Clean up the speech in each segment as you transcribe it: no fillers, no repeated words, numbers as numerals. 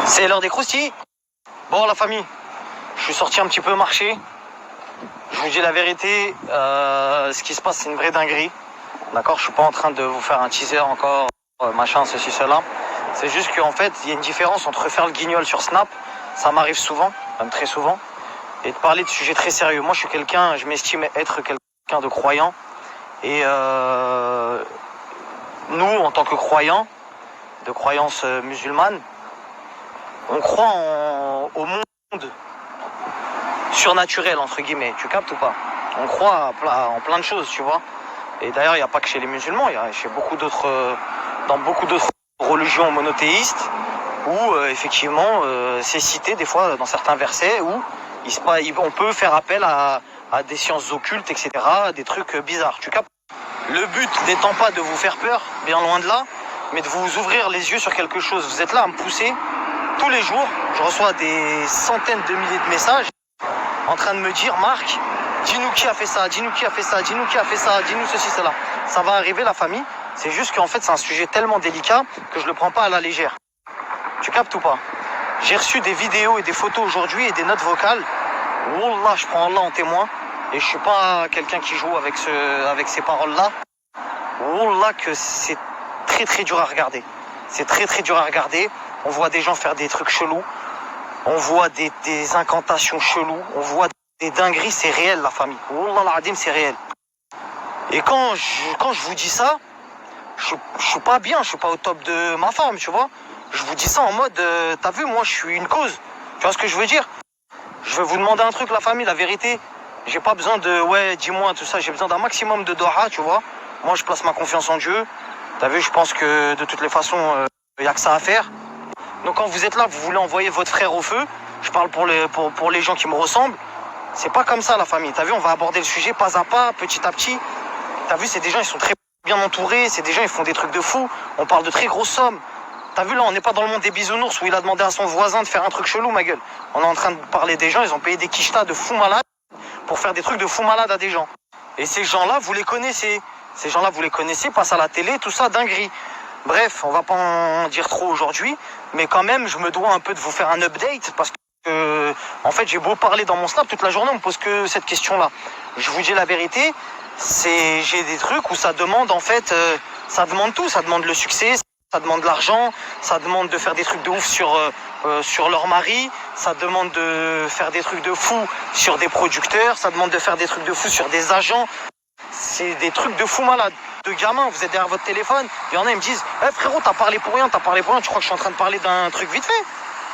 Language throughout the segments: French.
C'est l'heure des croustilles. Bon, la famille, je suis sorti un petit peu marcher. Je vous dis la vérité, ce qui se passe, c'est une vraie dinguerie. D'accord, je suis pas en train de vous faire un teaser encore, machin, ceci, cela. C'est juste qu'en fait, il y a une différence entre faire le guignol sur Snap, ça m'arrive souvent, même très souvent, et de parler de sujets très sérieux. Moi, je m'estime être quelqu'un de croyant. Et nous, en tant que croyants, de croyance musulmane, on croit au monde surnaturel, entre guillemets. Tu captes ou pas? On croit en plein de choses, tu vois. Et d'ailleurs, il n'y a pas que chez les musulmans, il y a chez dans beaucoup d'autres religions monothéistes, où effectivement, c'est cité des fois dans certains versets, où on peut faire appel à des sciences occultes, etc., des trucs bizarres. Tu captes? Le but n'étant pas de vous faire peur, bien loin de là, mais de vous ouvrir les yeux sur quelque chose. Vous êtes là à me pousser tous les jours. Je reçois des centaines de milliers de messages en train de me dire: Marc, dis-nous qui a fait ça, dis-nous qui a fait ça, dis-nous qui a fait ça, dis-nous ceci, cela. Ça va arriver, la famille. C'est juste qu'en fait, c'est un sujet tellement délicat que je le prends pas à la légère. Tu captes ou pas? J'ai reçu des vidéos et des photos aujourd'hui et des notes vocales. Wallah, je prends Allah en témoin. Et je suis pas quelqu'un qui joue avec ces paroles-là. Wallah, que c'est très très dur à regarder. C'est très très dur à regarder. On voit des gens faire des trucs chelous. On voit des incantations cheloues. On voit des dingueries. C'est réel, la famille. Wallah l'Adim, c'est réel. Et quand je vous dis ça, je suis pas bien. Je suis pas au top de ma forme, tu vois. Je vous dis ça en mode, t'as vu, moi je suis une cause. Tu vois ce que je veux dire? Je vais vous demander un truc, la famille, la vérité. J'ai pas besoin de, ouais, dis-moi, tout ça. J'ai besoin d'un maximum de doha, tu vois. Moi, je place ma confiance en Dieu. T'as vu, je pense que de toutes les façons, il n'y a que ça à faire. Donc quand vous êtes là, vous voulez envoyer votre frère au feu. Je parle pour les gens qui me ressemblent. C'est pas comme ça, la famille. T'as vu, on va aborder le sujet pas à pas, petit à petit. T'as vu, c'est des gens, ils sont très bien entourés. C'est des gens, ils font des trucs de fou. On parle de très grosses sommes. T'as vu, là, on n'est pas dans le monde des bisounours où il a demandé à son voisin de faire un truc chelou, ma gueule. On est en train de parler des gens, ils ont payé des quichetas de fous malades pour faire des trucs de fous malades à des gens. Et ces gens-là, vous les connaissez. Ces gens-là, vous les connaissez, passent à la télé, tout ça, dinguerie. Bref, on va pas en dire trop aujourd'hui, mais quand même, je me dois un peu de vous faire un update, parce que, en fait, j'ai beau parler dans mon Snap toute la journée, on me pose que cette question-là. Je vous dis la vérité, j'ai des trucs où ça demande, en fait, ça demande tout, ça demande le succès, ça demande l'argent, ça demande de faire des trucs de ouf sur leur mari, ça demande de faire des trucs de fou sur des producteurs, ça demande de faire des trucs de fou sur des agents. C'est des trucs de fou malade. De gamins, vous êtes derrière votre téléphone, il y en a, ils me disent: frérot, t'as parlé pour rien, tu crois que je suis en train de parler d'un truc vite fait?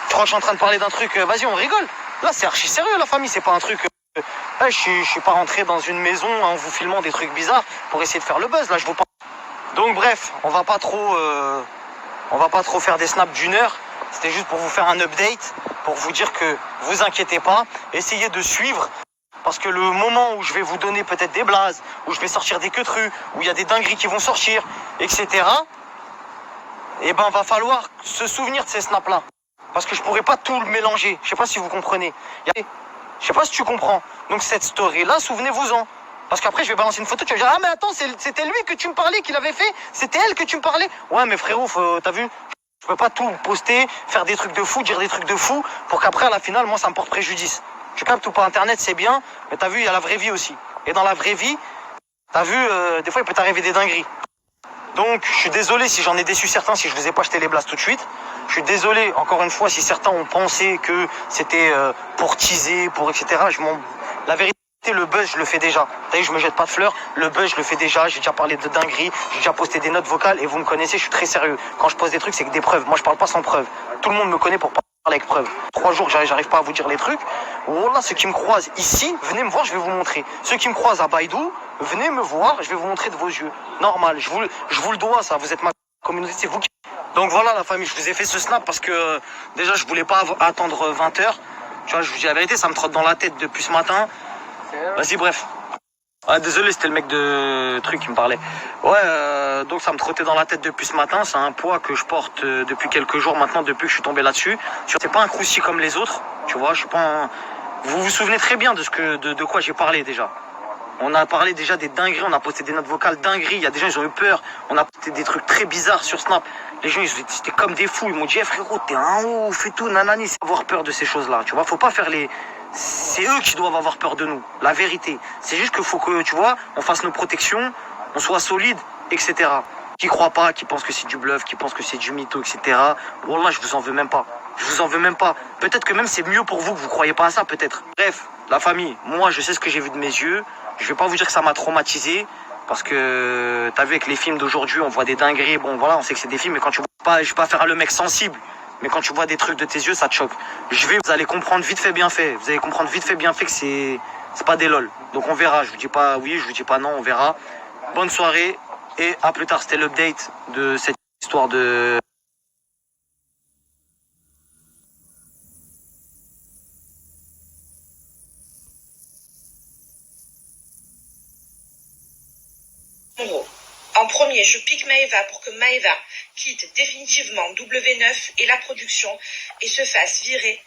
Tu crois que je suis en train de parler d'un truc, vas-y, on rigole? Là, c'est archi sérieux, la famille, c'est pas un truc... je suis pas rentré dans une maison en vous filmant des trucs bizarres pour essayer de faire le buzz, là, je vous parle. Donc bref, on va pas trop faire des snaps d'une heure. C'était juste pour vous faire un update, pour vous dire que vous inquiétez pas, essayez de suivre, parce que le moment où je vais vous donner peut-être des blazes, où je vais sortir des queutrus, où il y a des dingueries qui vont sortir, etc., eh ben va falloir se souvenir de ces snaps-là, parce que je pourrais pas tout le mélanger. Je sais pas si vous comprenez. Je sais pas si tu comprends. Donc cette story-là, souvenez-vous-en. Parce qu'après, je vais balancer une photo, tu vas dire: ah, mais attends, c'était lui que tu me parlais, qu'il avait fait? C'était elle que tu me parlais? Ouais, mais frérot, t'as vu? Je peux pas tout poster, faire des trucs de fou, dire des trucs de fou, pour qu'après, à la finale, moi, ça me porte préjudice. Tu captes ou pas? Internet, c'est bien, mais t'as vu, il y a la vraie vie aussi. Et dans la vraie vie, t'as vu, des fois, il peut t'arriver des dingueries. Donc, je suis désolé si j'en ai déçu certains, si je vous ai pas jeté les blasts tout de suite. Je suis désolé, encore une fois, si certains ont pensé que c'était pour teaser, pour etc. La vérité, le buzz, je le fais déjà. T'as vu, je me jette pas de fleurs. Le buzz, je le fais déjà. J'ai déjà parlé de dinguerie. J'ai déjà posté des notes vocales. Et vous me connaissez, je suis très sérieux. Quand je pose des trucs, c'est que des preuves. Moi, je parle pas sans preuves. Tout le monde me connaît pour parler avec preuves. 3 jours, j'arrive pas à vous dire les trucs. Voilà, ceux qui me croisent ici, venez me voir, je vais vous montrer. Ceux qui me croisent à Baïdou, venez me voir, je vais vous montrer de vos yeux. Normal, je vous le dois, ça. Vous êtes ma communauté, c'est vous qui... Donc voilà, la famille, je vous ai fait ce snap parce que déjà, je voulais pas attendre 20h. Tu vois, je vous dis la vérité, ça me trotte dans la tête depuis ce matin. Vas-y, bref. Ah, désolé, c'était le mec de truc qui me parlait. Ouais, donc ça me trottait dans la tête depuis ce matin. C'est un poids que je porte depuis quelques jours maintenant, depuis que je suis tombé là-dessus. C'est pas un croussi comme les autres, tu vois. Je suis pas un... Vous vous souvenez très bien de quoi j'ai parlé déjà. On a parlé déjà des dingueries, on a posté des notes vocales dingueries. Il y a des gens, ils ont eu peur. On a posté des trucs très bizarres sur Snap. Les gens, ils étaient comme des fous. Ils m'ont dit, hey, frérot, t'es un ouf et tout, nanani. C'est avoir peur de ces choses-là. Tu vois, faut pas faire les. C'est eux qui doivent avoir peur de nous. La vérité. C'est juste qu'il faut que, tu vois, on fasse nos protections, on soit solide, etc. Qui croient pas, qui pensent que c'est du bluff, qui pensent que c'est du mytho, etc. Wallah, je vous en veux même pas. Je vous en veux même pas. Peut-être que même c'est mieux pour vous que vous croyez pas à ça, peut-être. Bref, la famille, moi, je sais ce que j'ai vu de mes yeux. Je vais pas vous dire que ça m'a traumatisé. Parce que, t'as vu, avec les films d'aujourd'hui, on voit des dingueries. Bon, voilà, on sait que c'est des films, mais quand tu vois pas, je vais pas faire le mec sensible. Mais quand tu vois des trucs de tes yeux, ça te choque. Vous allez comprendre vite fait, bien fait. Vous allez comprendre vite fait, bien fait que c'est pas des lol. Donc on verra. Je vous dis pas oui, je vous dis pas non, on verra. Bonne soirée et à plus tard. C'était l'update de cette histoire de. En gros, en premier, je pique Maeva pour que Maeva quitte définitivement W9 et la production et se fasse virer